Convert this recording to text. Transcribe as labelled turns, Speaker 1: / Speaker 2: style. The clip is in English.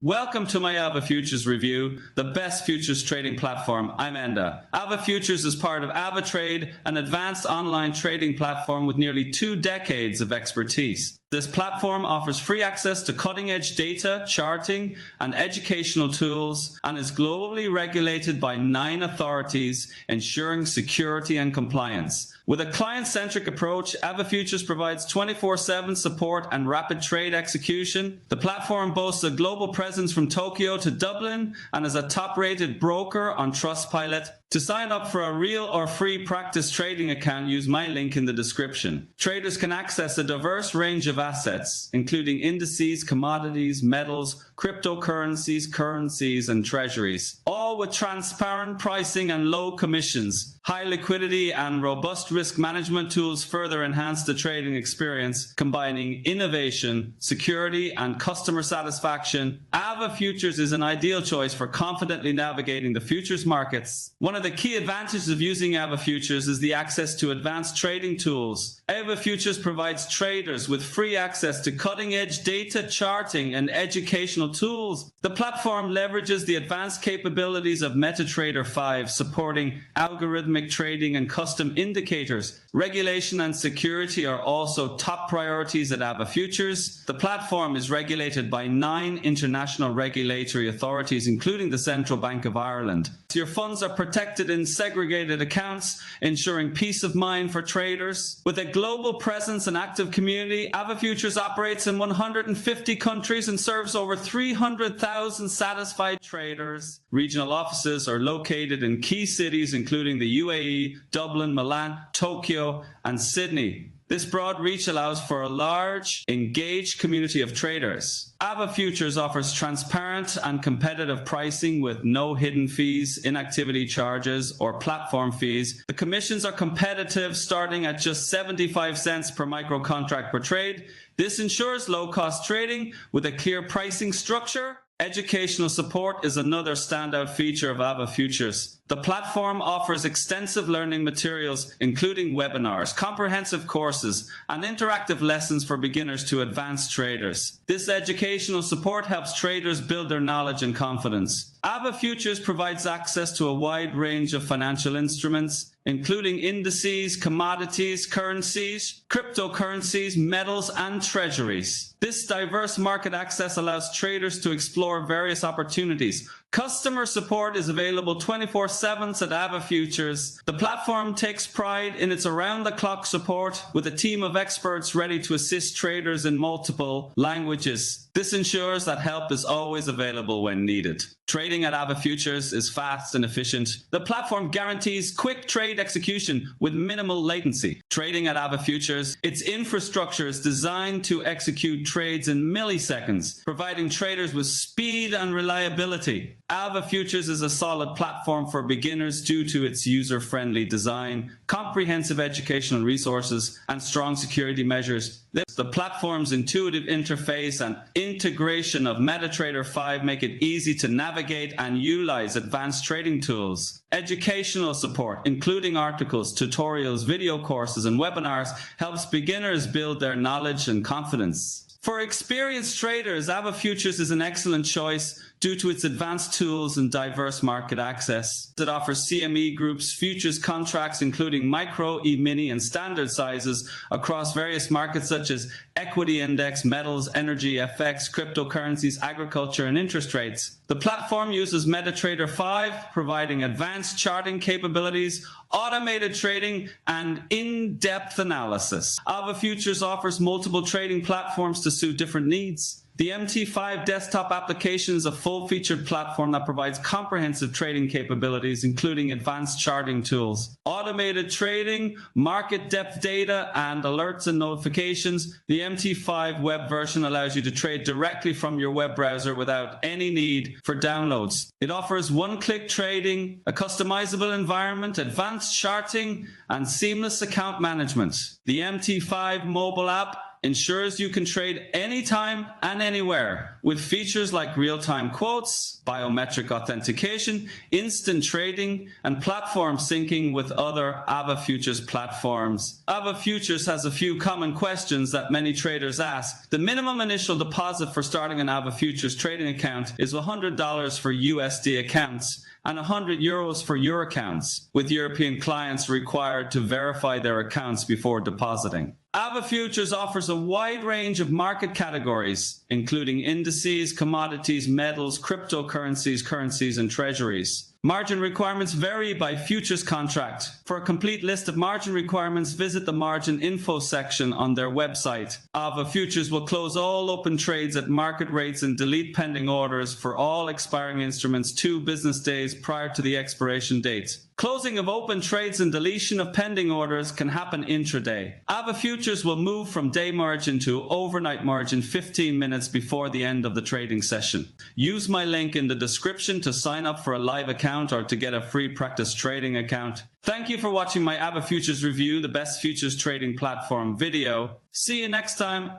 Speaker 1: Welcome to my AvaFutures review, the best futures trading platform. I'm Enda. AvaFutures is part of AvaTrade, an advanced online trading platform with nearly 2 decades of expertise. This platform offers free access to cutting-edge data, charting, and educational tools, and is globally regulated by 9 authorities, ensuring security and compliance. With a client-centric approach, AvaFutures provides 24/7 support and rapid trade execution. The platform boasts a global presence from Tokyo to Dublin and is a top-rated broker on Trustpilot. To sign up for a real or free practice trading account, use my link in the description. Traders can access a diverse range of assets, including indices, commodities, metals, cryptocurrencies, currencies, and treasuries, all with transparent pricing and low commissions. High liquidity and robust risk management tools further enhance the trading experience, combining innovation, security, and customer satisfaction. AvaFutures is an ideal choice for confidently navigating the futures markets. One of the key advantages of using AvaFutures is the access to advanced trading tools. AvaFutures provides traders with free access to cutting-edge data, charting, and educational tools. The platform leverages the advanced capabilities of MetaTrader 5, supporting algorithmic trading and custom indicators. Regulation and security are also top priorities at AvaFutures. The platform is regulated by 9 international regulatory authorities, including the Central Bank of Ireland. Your funds are protected in segregated accounts, ensuring peace of mind for traders. With a global presence and active community, AvaFutures operates in 150 countries and serves over 300,000 satisfied traders. Regional offices are located in key cities including the UAE, Dublin, Milan, Tokyo, and Sydney. This broad reach allows for a large, engaged community of traders. AvaFutures offers transparent and competitive pricing with no hidden fees, inactivity charges, or platform fees. The commissions are competitive, starting at just 75 cents per microcontract per trade. This ensures low-cost trading with a clear pricing structure. Educational support is another standout feature of AvaFutures. The platform offers extensive learning materials, including webinars, comprehensive courses, and interactive lessons for beginners to advanced traders. This educational support helps traders build their knowledge and confidence. AvaFutures provides access to a wide range of financial instruments, including indices, commodities, currencies, cryptocurrencies, metals, and treasuries. This diverse market access allows traders to explore various opportunities. Customer support is available 24/7 at AvaFutures. The platform takes pride in its around-the-clock support, with a team of experts ready to assist traders in multiple languages. This ensures that help is always available when needed. Trading at AvaFutures is fast and efficient. The platform guarantees quick trade execution with minimal latency. Trading at AvaFutures, its infrastructure is designed to execute trades in milliseconds, providing traders with speed and reliability. AvaFutures is a solid platform for beginners due to its user-friendly design, comprehensive educational resources, and strong security measures. The platform's intuitive interface and integration of MetaTrader 5 make it easy to navigate and utilize advanced trading tools. Educational support, including articles, tutorials, video courses, and webinars, helps beginners build their knowledge and confidence. For experienced traders, AvaFutures is an excellent choice due to its advanced tools and diverse market access. It offers CME Group's futures contracts, including micro, E-mini, and standard sizes across various markets such as equity index, metals, energy, FX, cryptocurrencies, agriculture, and interest rates. The platform uses MetaTrader 5, providing advanced charting capabilities, automated trading, and in-depth analysis. AvaFutures offers multiple trading platforms to suit different needs. The MT5 desktop application is a full-featured platform that provides comprehensive trading capabilities, including advanced charting tools, automated trading, market depth data, and alerts and notifications. The MT5 web version allows you to trade directly from your web browser without any need for downloads. It offers one-click trading, a customizable environment, advanced charting, and seamless account management. The MT5 mobile app ensures you can trade anytime and anywhere with features like real-time quotes, biometric authentication, instant trading, and platform syncing with other AvaFutures platforms. AvaFutures has a few common questions that many traders ask. The minimum initial deposit for starting an AvaFutures trading account is $100 for USD accounts and €100 for your accounts, with European clients required to verify their accounts before depositing. AvaFutures offers a wide range of market categories, including indices, commodities, metals, cryptocurrencies, currencies, and treasuries. Margin requirements vary by futures contract. For a complete list of margin requirements, visit the margin info section on their website. AvaFutures will close all open trades at market rates and delete pending orders for all expiring instruments 2 business days prior to the expiration date. Closing of open trades and deletion of pending orders can happen intraday. AvaFutures will move from day margin to overnight margin 15 minutes before the end of the trading session. Use my link in the description to sign up for a live account or to get a free practice trading account. Thank you for watching my AvaFutures review, the best futures trading platform video. See you next time.